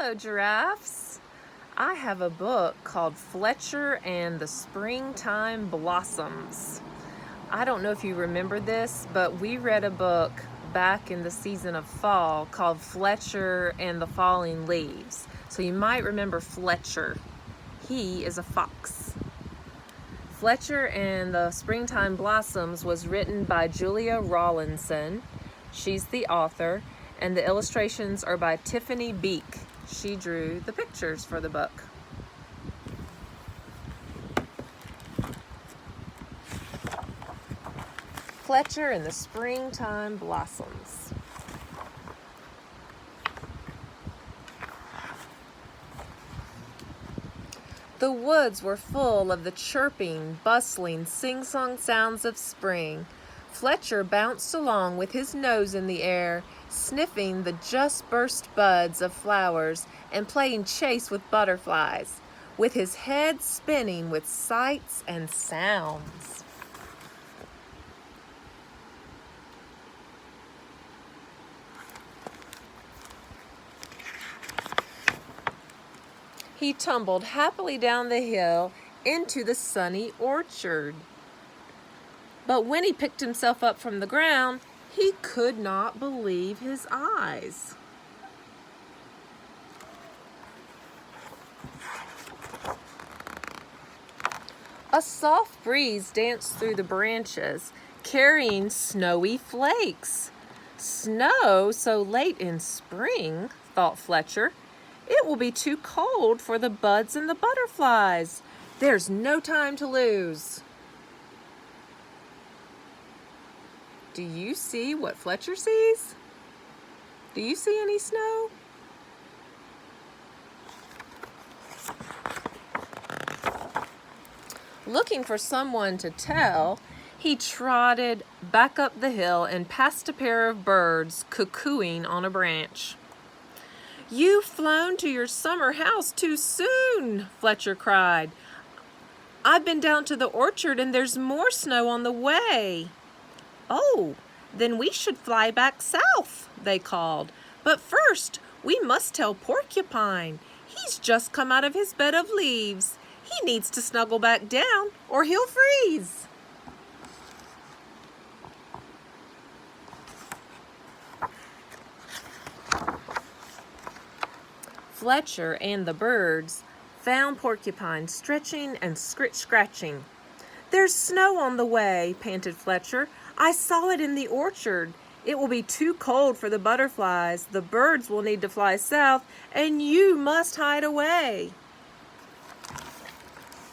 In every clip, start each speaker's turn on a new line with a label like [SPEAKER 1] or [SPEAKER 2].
[SPEAKER 1] Hello, giraffes. I have a book called Fletcher and the Springtime Blossoms. I don't know if you remember this, but we read a book back in the season of fall called Fletcher and the Falling Leaves. So you might remember Fletcher. He is a fox. Fletcher and the Springtime Blossoms was written by Julia Rawlinson. She's the author, and the illustrations are by Tiffany Beek. She drew the pictures for the book. Fletcher and the Springtime Blossoms. The woods were full of the chirping, bustling, sing-song sounds of spring. Fletcher bounced along with his nose in the air, sniffing the just-burst buds of flowers and playing chase with butterflies, with his head spinning with sights and sounds. He tumbled happily down the hill into the sunny orchard. But when he picked himself up from the ground, he could not believe his eyes. A soft breeze danced through the branches, carrying snowy flakes. Snow so late in spring, thought Fletcher. It will be too cold for the buds and the butterflies. There's no time to lose. Do you see what Fletcher sees? Do you see any snow? Looking for someone to tell, he trotted back up the hill and past a pair of birds cuckooing on a branch. "You've flown to your summer house too soon," Fletcher cried. "I've been down to the orchard and there's more snow on the way." "Oh, then we should fly back south," they called. "But first, we must tell Porcupine. He's just come out of his bed of leaves. He needs to snuggle back down or he'll freeze." Fletcher and the birds found Porcupine stretching and scratching. "There's snow on the way," panted Fletcher. "I saw it in the orchard. It will be too cold for the butterflies. The birds will need to fly south, and you must hide away."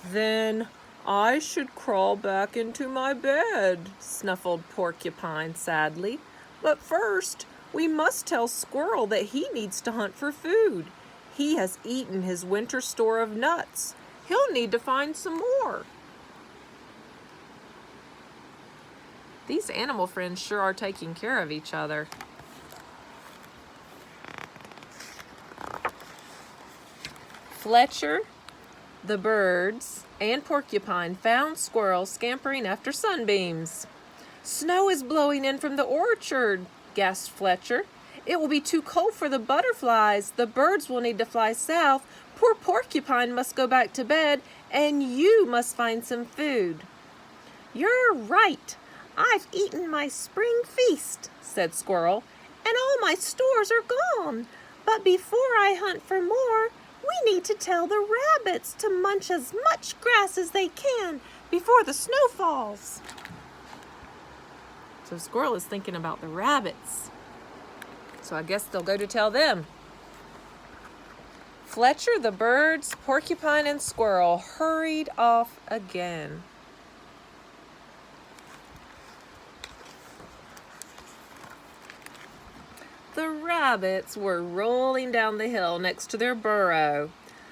[SPEAKER 1] "Then I should crawl back into my bed," snuffled Porcupine sadly. "But first, we must tell Squirrel that he needs to hunt for food. He has eaten his winter store of nuts. He'll need to find some more." These animal friends sure are taking care of each other. Fletcher, the birds, and Porcupine found Squirrel scampering after sunbeams. "Snow is blowing in from the orchard," gasped Fletcher. "It will be too cold for the butterflies. The birds will need to fly south. Poor Porcupine must go back to bed, and you must find some food." "You're right. I've eaten my spring feast," said Squirrel, "and all my stores are gone. But before I hunt for more, we need to tell the rabbits to munch as much grass as they can before the snow falls." So Squirrel is thinking about the rabbits. So I guess they'll go to tell them. Fletcher, the birds, Porcupine, and Squirrel hurried off again. The rabbits were rolling down the hill next to their burrow.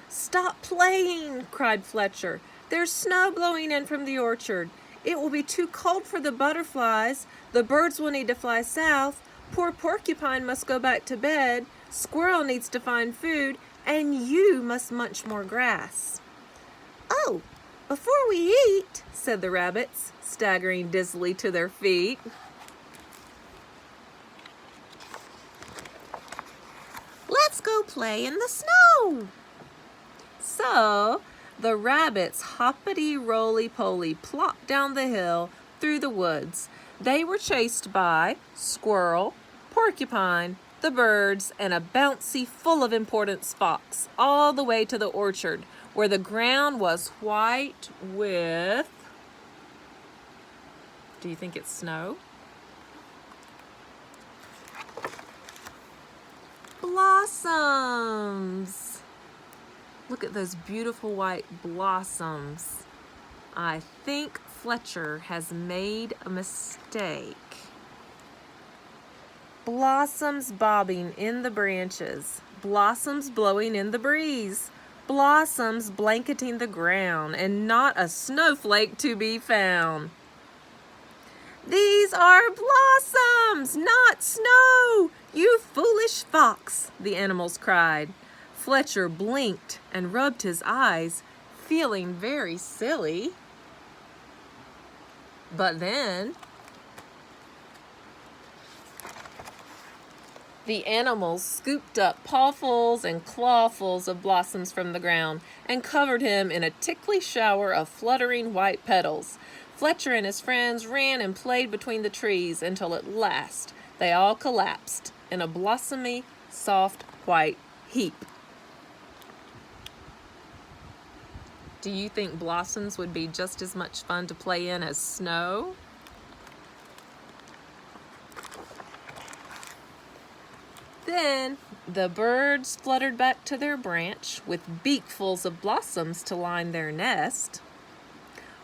[SPEAKER 1] "Stop playing," cried Fletcher. "There's snow blowing in from the orchard. It will be too cold for the butterflies. The birds will need to fly south. Poor Porcupine must go back to bed. Squirrel needs to find food, and you must munch more grass." "Oh, before we eat," said the rabbits, staggering dizzily to their feet. go play in the snow." So the rabbits hoppity-roly-poly plopped down the hill through the woods. They were chased by squirrel, porcupine, the birds, and a bouncy, full of importance fox, all the way to the orchard, where the ground was white with... Do you think it's snow? Blossoms! Look at those beautiful white blossoms. I think Fletcher has made a mistake. Blossoms bobbing in the branches, blossoms blowing in the breeze, blossoms blanketing the ground, and not a snowflake to be found. "These are blossoms, not snow, you foolish fox," the animals cried. Fletcher blinked and rubbed his eyes, feeling very silly. But then the animals scooped up pawfuls and clawfuls of blossoms from the ground and covered him in a tickly shower of fluttering white petals. Fletcher and his friends ran and played between the trees until at last they all collapsed in a blossomy, soft, white heap. Do you think blossoms would be just as much fun to play in as snow? Then the birds fluttered back to their branch with beakfuls of blossoms to line their nest.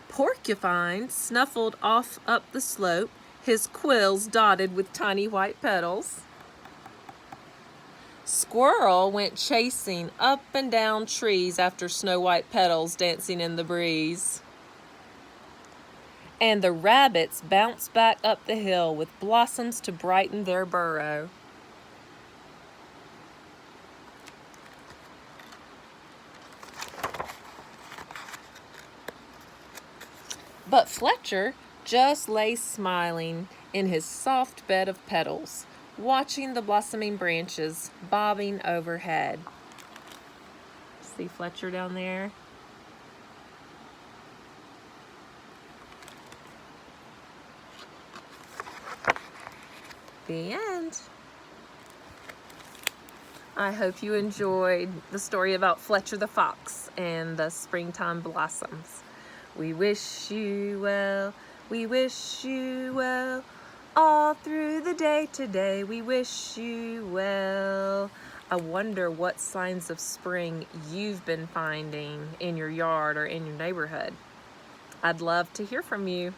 [SPEAKER 1] Porcupine snuffled off up the slope, his quills dotted with tiny white petals. Squirrel went chasing up and down trees after snow-white petals dancing in the breeze. And the rabbits bounced back up the hill with blossoms to brighten their burrow. But Fletcher just lay smiling in his soft bed of petals, watching the blossoming branches bobbing overhead. See Fletcher down there? The end. I hope you enjoyed the story about Fletcher the Fox and the springtime blossoms. We wish you well, we wish you well, all through the day today, we wish you well. I wonder what signs of spring you've been finding in your yard or in your neighborhood. I'd love to hear from you.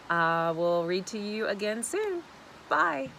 [SPEAKER 1] I will read to you again soon. Bye.